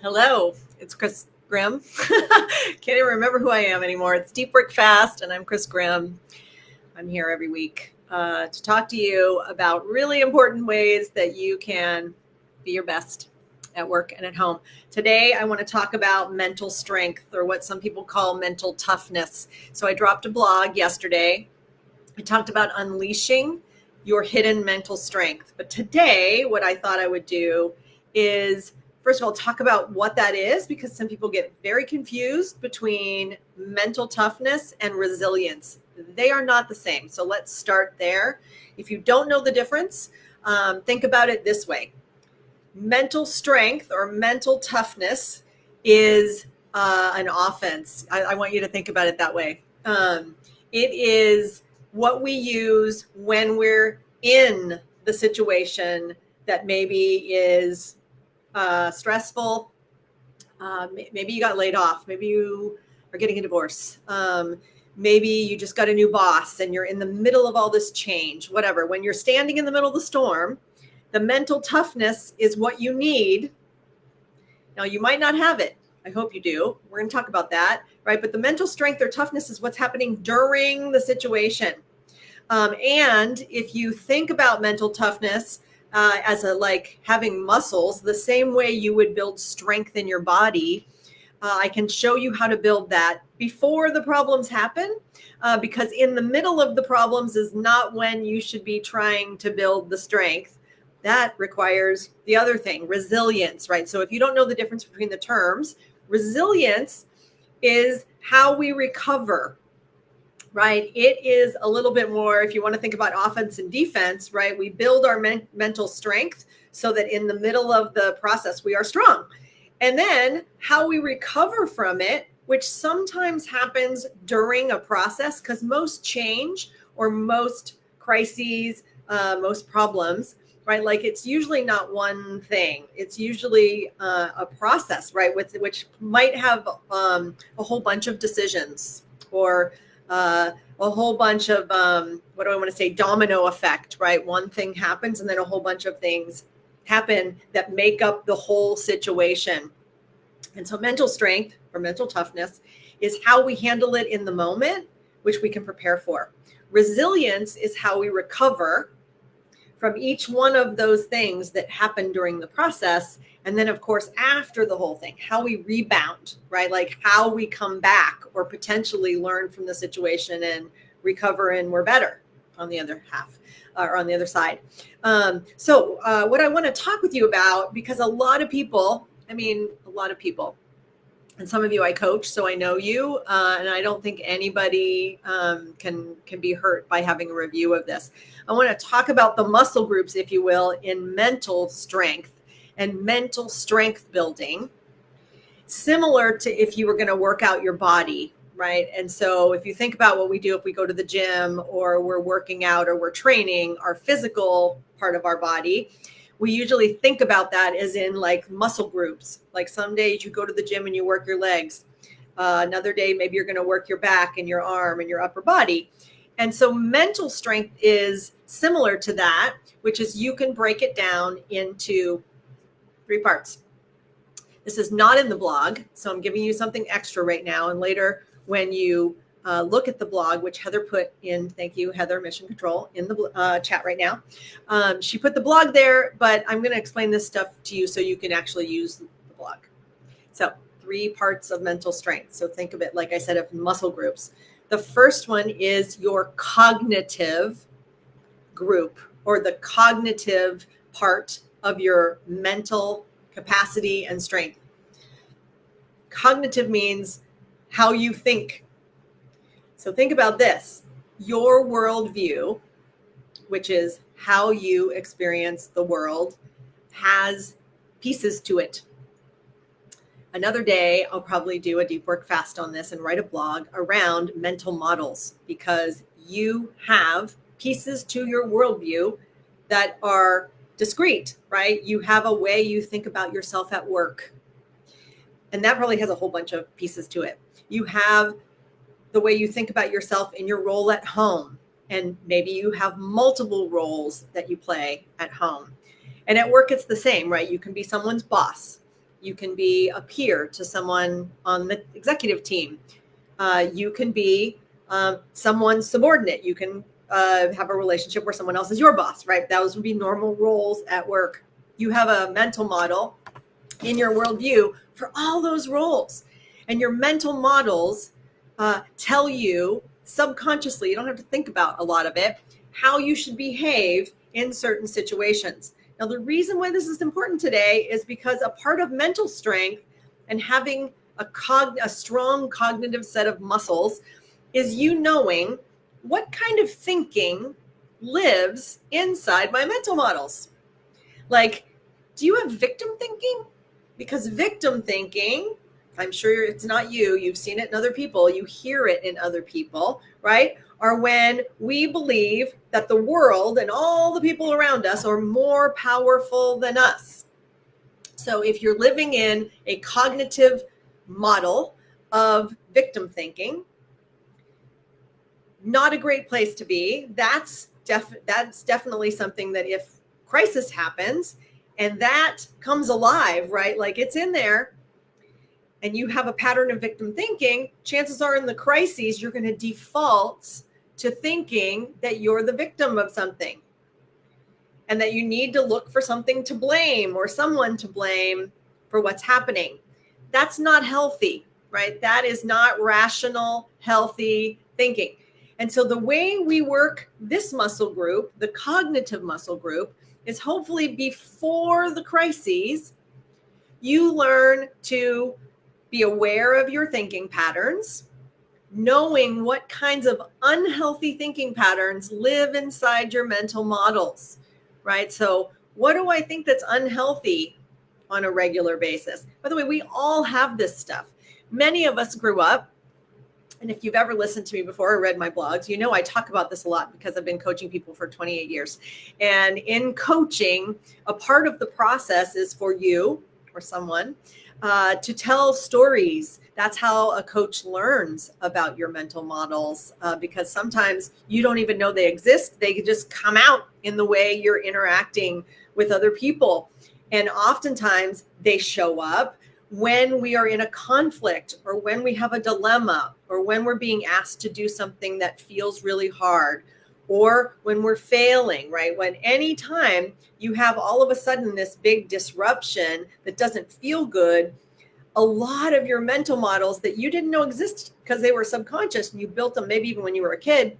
Hello, it's Chris Grimm. Can't even remember who I am anymore. It's Deep Work Fast, and I'm Chris Grimm. I'm here every week to talk to you about really important ways that you can be your best at work and at home. Today, I want to talk about mental strength, or what some people call mental toughness. So I dropped a blog yesterday. I talked about unleashing your hidden mental strength. But today, what I thought I would do is, first of all, talk about what that is, because some people get very confused between mental toughness and resilience. They are not the same. So let's start there. If you don't know the difference, think about it this way. Mental strength or mental toughness is an offense. I want you to think about it that way. It is what we use when we're in the situation that maybe is stressful. Maybe you got laid off. Maybe you are getting a divorce. Maybe you just got a new boss and you're in the middle of all this change, whatever. When you're standing in the middle of the storm, the mental toughness is what you need. Now, you might not have it. I hope you do. We're going to talk about that, right? But the mental strength or toughness is what's happening during the situation. And if you think about mental toughness as like having muscles, the same way you would build strength in your body, I can show you how to build that before the problems happen, because in the middle of the problems is not when you should be trying to build the strength. That requires the other thing, resilience, right? So if you don't know the difference between the terms, resilience is how we recover, right? It is a little bit more, if you want to think about offense and defense, right? We build our mental strength so that in the middle of the process, we are strong. And then how we recover from it, which sometimes happens during a process, because most change or most crises, most problems, right? Like it's usually not one thing. It's usually a process, right? Which might have a whole bunch of decisions or a whole bunch of, what do I want to say, domino effect, right? One thing happens and then a whole bunch of things happen that make up the whole situation. And so mental strength or mental toughness is how we handle it in the moment, which we can prepare for. Resilience is how we recover from each one of those things that happen during the process. And then, of course, after the whole thing, how we rebound, right? Like how we come back or potentially learn from the situation and recover and we're better on the other half or on the other side. So what I want to talk with you about, because a lot of people, and some of you I coach, so I know you, and I don't think anybody can be hurt by having a review of this. I want to talk about the muscle groups, if you will, in mental strength and mental strength building, similar to if you were going to work out your body, right? And so if you think about what we do, if we go to the gym or we're working out or we're training our physical part of our body, we usually think about that as in like muscle groups. Like some days you go to the gym and you work your legs. Another day, maybe you're going to work your back and your arm and your upper body. And so mental strength is similar to that, which is you can break it down into 3 parts. This is not in the blog, so I'm giving you something extra right now. And later when you look at the blog, which Heather put in, thank you, Heather, Mission Control, in the chat right now. She put the blog there, but I'm going to explain this stuff to you so you can actually use the blog. So 3 parts of mental strength. So think of it, like I said, of muscle groups. The first one is your cognitive group, or the cognitive part of your mental capacity and strength. Cognitive means how you think. So think about this. Your worldview, which is how you experience the world, has pieces to it. Another day, I'll probably do a deep work fast on this and write a blog around mental models, because you have pieces to your worldview that are discrete, right? You have a way you think about yourself at work. And that probably has a whole bunch of pieces to it. You have the way you think about yourself in your role at home. And maybe you have multiple roles that you play at home. And at work, it's the same, right? You can be someone's boss, You can be a peer to someone on the executive team. You can be someone's subordinate. You can have a relationship where someone else is your boss, right? Those would be normal roles at work. You have a mental model in your worldview for all those roles. And your mental models tell you subconsciously, you don't have to think about a lot of it, how you should behave in certain situations. Now, the reason why this is important today is because a part of mental strength and having a strong cognitive set of muscles is you knowing what kind of thinking lives inside my mental models. Like, do you have victim thinking? Because victim thinking, I'm sure it's not you, you've seen it in other people, you hear it in other people, right? Are when we believe that the world and all the people around us are more powerful than us. So if you're living in a cognitive model of victim thinking, not a great place to be. That's definitely something that if crisis happens and that comes alive, right? Like it's in there, and you have a pattern of victim thinking, chances are in the crises, you're going to default to thinking that you're the victim of something and that you need to look for something to blame or someone to blame for what's happening. That's not healthy, right? That is not rational, healthy thinking. And so the way we work this muscle group, the cognitive muscle group, is hopefully before the crises, you learn to be aware of your thinking patterns, knowing what kinds of unhealthy thinking patterns live inside your mental models, right? So what do I think that's unhealthy on a regular basis? By the way, we all have this stuff. Many of us grew up, and if you've ever listened to me before or read my blogs, you know I talk about this a lot because I've been coaching people for 28 years. And in coaching, a part of the process is for you or someone to tell stories. That's how a coach learns about your mental models, because sometimes you don't even know they exist. They just come out in the way you're interacting with other people. And oftentimes they show up when we are in a conflict or when we have a dilemma or when we're being asked to do something that feels really hard or when we're failing, right? When anytime you have all of a sudden this big disruption that doesn't feel good, a lot of your mental models that you didn't know exist because they were subconscious and you built them maybe even when you were a kid,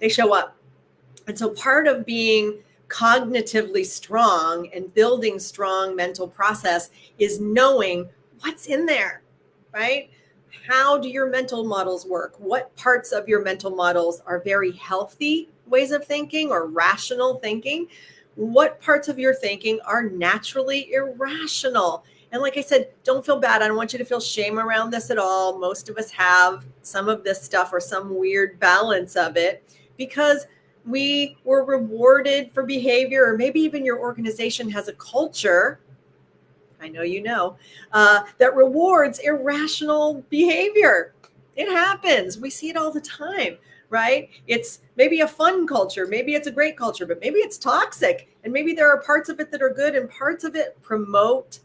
they show up. And so part of being cognitively strong and building strong mental process is knowing what's in there, right? How do your mental models work? What parts of your mental models are very healthy ways of thinking or rational thinking? What parts of your thinking are naturally irrational? And like I said, don't feel bad. I don't want you to feel shame around this at all. Most of us have some of this stuff or some weird balance of it because we were rewarded for behavior, or maybe even your organization has a culture, I know you know, that rewards irrational behavior. It happens. We see it all the time, right? It's maybe a fun culture. Maybe it's a great culture, but maybe it's toxic. And maybe there are parts of it that are good and parts of it promote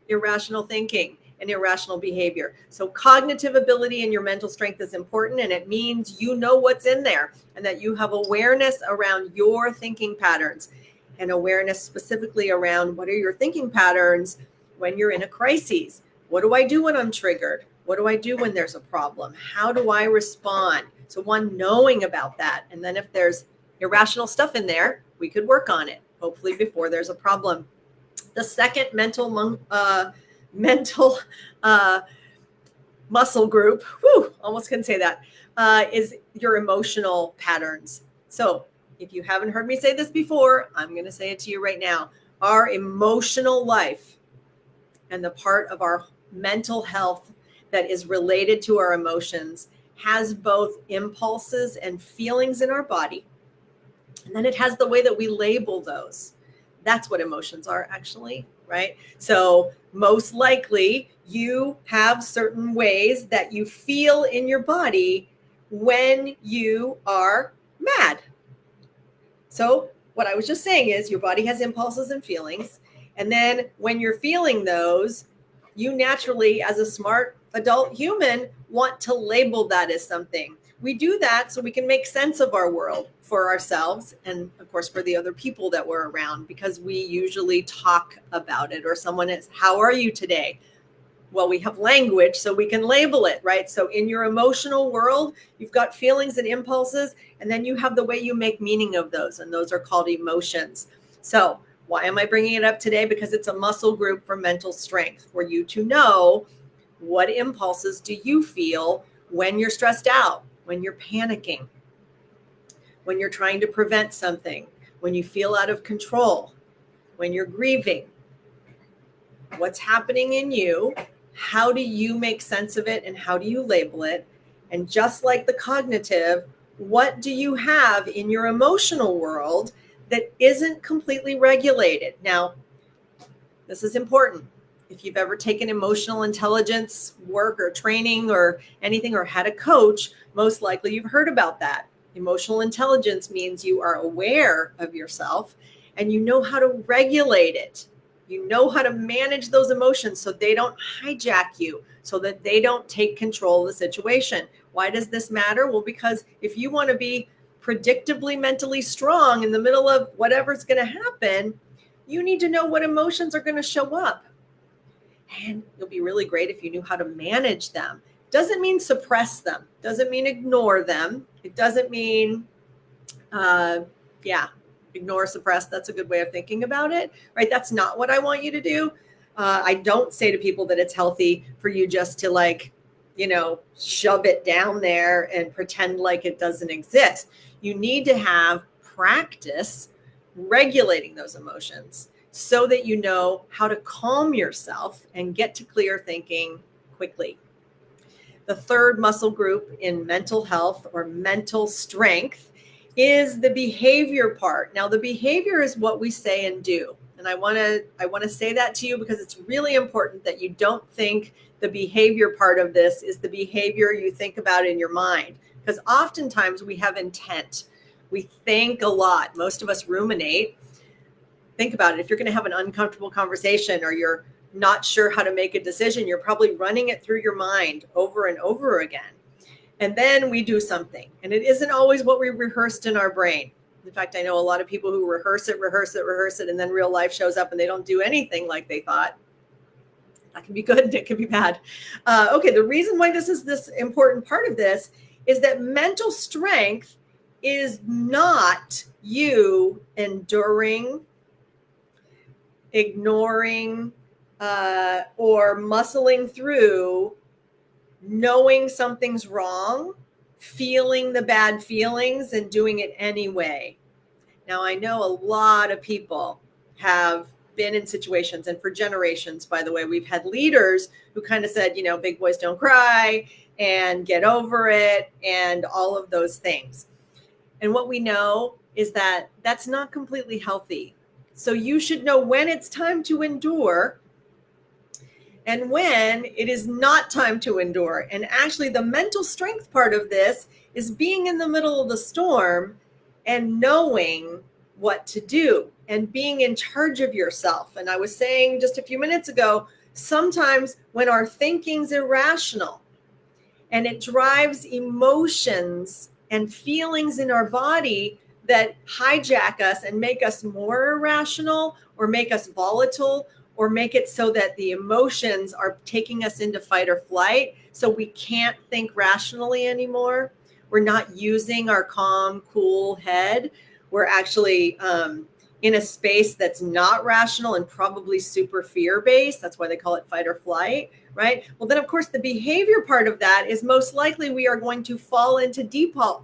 irrational thinking and irrational behavior. So cognitive ability and your mental strength is important, and it means you know what's in there and that you have awareness around your thinking patterns and awareness specifically around what are your thinking patterns when you're in a crisis. What do I do when I'm triggered? What do I do when there's a problem? How do I respond? So one, knowing about that. And then if there's irrational stuff in there, we could work on it, hopefully before there's a problem. The second mental muscle group, almost couldn't say that, is your emotional patterns. So if you haven't heard me say this before, I'm going to say it to you right now. Our emotional life and the part of our mental health that is related to our emotions has both impulses and feelings in our body. And then it has the way that we label those. That's what emotions are actually, right? So most likely you have certain ways that you feel in your body when you are mad. So what I was just saying is your body has impulses and feelings. And then when you're feeling those, you naturally, as a smart adult human, want to label that as something. We do that so we can make sense of our world for ourselves and, of course, for the other people that we're around, because we usually talk about it. Or someone is, how are you today? Well, we have language so we can label it, right? So in your emotional world, you've got feelings and impulses, and then you have the way you make meaning of those, and those are called emotions. So why am I bringing it up today? Because it's a muscle group for mental strength, for you to know what impulses do you feel when you're stressed out, when you're panicking, when you're trying to prevent something, when you feel out of control, when you're grieving. What's happening in you? How do you make sense of it, and how do you label it? And just like the cognitive, what do you have in your emotional world that isn't completely regulated? Now, this is important. If you've ever taken emotional intelligence work or training or anything, or had a coach, most likely you've heard about that. Emotional intelligence means you are aware of yourself and you know how to regulate it. You know how to manage those emotions so they don't hijack you, so that they don't take control of the situation. Why does this matter? Well, because if you want to be predictably mentally strong in the middle of whatever's going to happen, you need to know what emotions are going to show up. And it'll be really great if you knew how to manage them. Doesn't mean suppress them. Doesn't mean ignore them. It doesn't mean, ignore, suppress. That's a good way of thinking about it, right? That's not what I want you to do. I don't say to people that it's healthy for you just to shove it down there and pretend like it doesn't exist. You need to have practice regulating those emotions so that you know how to calm yourself and get to clear thinking quickly. The third muscle group in mental health or mental strength is the behavior part. Now, the behavior is what we say and do. And I want to say that to you because it's really important that you don't think the behavior part of this is the behavior you think about in your mind. Because oftentimes we have intent. We think a lot. Most of us ruminate. Think about it. If you're going to have an uncomfortable conversation or you're not sure how to make a decision, you're probably running it through your mind over and over again. And then we do something. And it isn't always what we rehearsed in our brain. In fact, I know a lot of people who rehearse it, and then real life shows up and they don't do anything like they thought. That can be good and it can be bad. Okay, the reason why this is this important part of this is that mental strength is not you enduring, ignoring, or muscling through knowing something's wrong, feeling the bad feelings, and doing it anyway. Now, I know a lot of people have been in situations, and for generations, by the way, we've had leaders who kind of said, big boys don't cry and get over it and all of those things. And what we know is that that's not completely healthy. So you should know when it's time to endure and when it is not time to endure. And actually, the mental strength part of this is being in the middle of the storm and knowing what to do and being in charge of yourself. And I was saying just a few minutes ago, sometimes when our thinking's irrational and it drives emotions and feelings in our body that hijack us and make us more irrational or make us volatile or make it so that the emotions are taking us into fight or flight, so we can't think rationally anymore. We're not using our calm, cool head. We're actually in a space that's not rational and probably super fear-based. That's why they call it fight or flight, right? Well, then, of course, the behavior part of that is most likely we are going to fall into default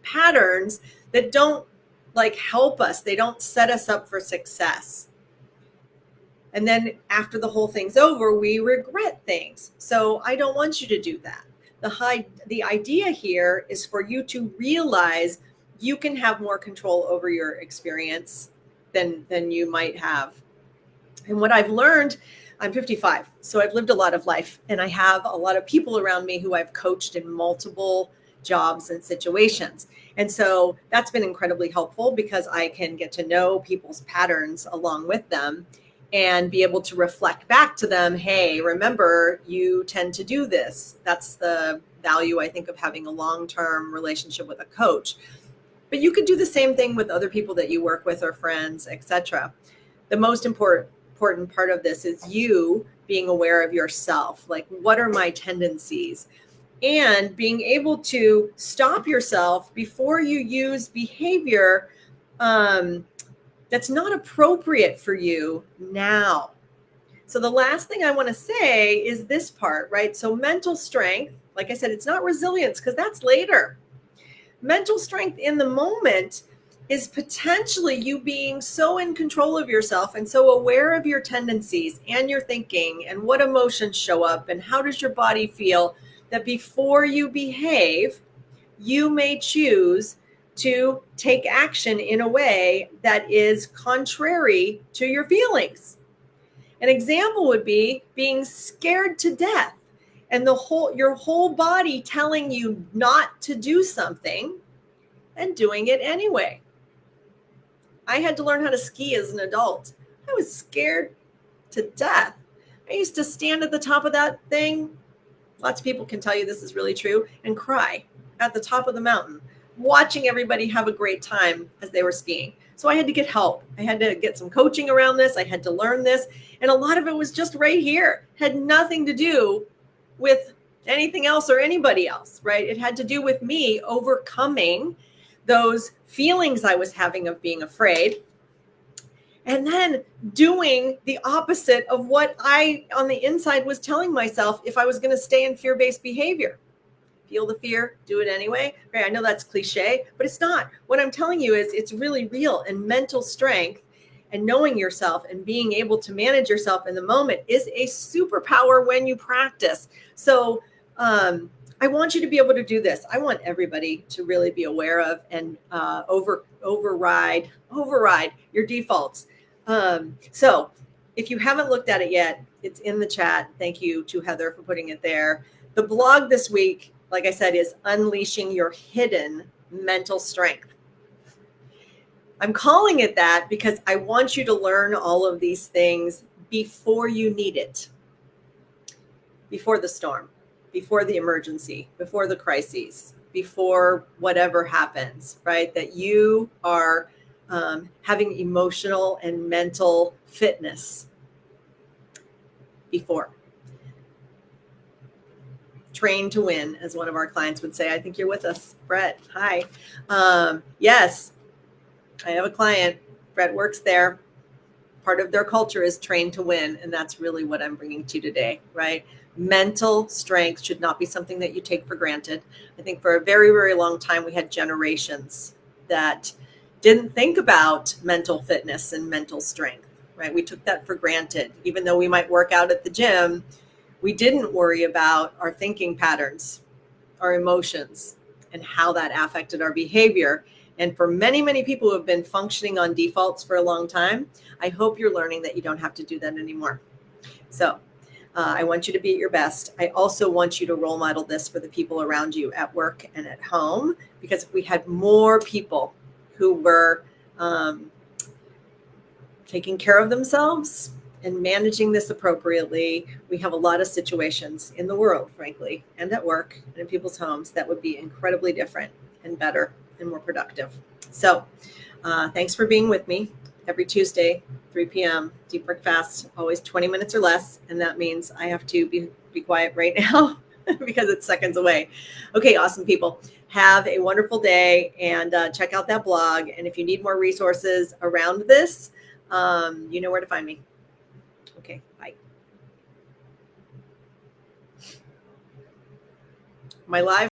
patterns that don't help us. They don't set us up for success. And then after the whole thing's over, we regret things. So I don't want you to do that. The idea here is for you to realize you can have more control over your experience than you might have. And what I've learned, I'm 55, so I've lived a lot of life, and I have a lot of people around me who I've coached in multiple jobs and situations. And so that's been incredibly helpful because I can get to know people's patterns along with them. and be able to reflect back to them, hey, remember, you tend to do this. That's the value, I think, of having a long-term relationship with a coach. But you could do the same thing with other people that you work with or friends, etc. The most important part of this is you being aware of yourself. Like, what are my tendencies? And being able to stop yourself before you use behavior that's not appropriate for you now. So the last thing I want to say is this part, right? So mental strength, like I said, it's not resilience, because that's later. Mental strength in the moment is potentially you being so in control of yourself and so aware of your tendencies and your thinking and what emotions show up and how does your body feel, that before you behave, you may choose to take action in a way that is contrary to your feelings. An example would be being scared to death and your whole body telling you not to do something and doing it anyway. I had to learn how to ski as an adult. I was scared to death. I used to stand at the top of that thing. Lots of people can tell you this is really true, and cry at the top of the mountain, watching everybody have a great time as they were skiing. So I had to get help. I had to get some coaching around this. I had to learn this. And a lot of it was just right here. Had nothing to do with anything else or anybody else, right? It had to do with me overcoming those feelings I was having of being afraid, and then doing the opposite of what I on the inside was telling myself if I was going to stay in fear-based behavior. Feel the fear, do it anyway. Right? I know that's cliche, but it's not. What I'm telling you is it's really real, and mental strength and knowing yourself and being able to manage yourself in the moment is a superpower when you practice. So I want you to be able to do this. I want everybody to really be aware of and override your defaults. So if you haven't looked at it yet, it's in the chat. Thank you to Heather for putting it there. The blog this week, like I said, is Unleashing Your Hidden Mental Strength. I'm calling it that because I want you to learn all of these things before you need it, before the storm, before the emergency, before the crises, before whatever happens, right? That you are having emotional and mental fitness before. Train to win, as one of our clients would say. I think you're with us, Brett. Hi. Yes, I have a client. Brett works there. Part of their culture is train to win. And that's really what I'm bringing to you today, right? Mental strength should not be something that you take for granted. I think for a very, very long time, we had generations that didn't think about mental fitness and mental strength, right? We took that for granted. Even though we might work out at the gym, we didn't worry about our thinking patterns, our emotions, and how that affected our behavior. And for many, many people who have been functioning on defaults for a long time, I hope you're learning that you don't have to do that anymore. So I want you to be at your best. I also want you to role model this for the people around you at work and at home, because if we had more people who were taking care of themselves and managing this appropriately, we have a lot of situations in the world, frankly, and at work and in people's homes that would be incredibly different and better and more productive. So thanks for being with me every Tuesday, 3 p.m., deep work fast, always 20 minutes or less. And that means I have to be quiet right now because it's seconds away. Okay, awesome people. Have a wonderful day, and check out that blog. And if you need more resources around this, you know where to find me. Okay, bye. My live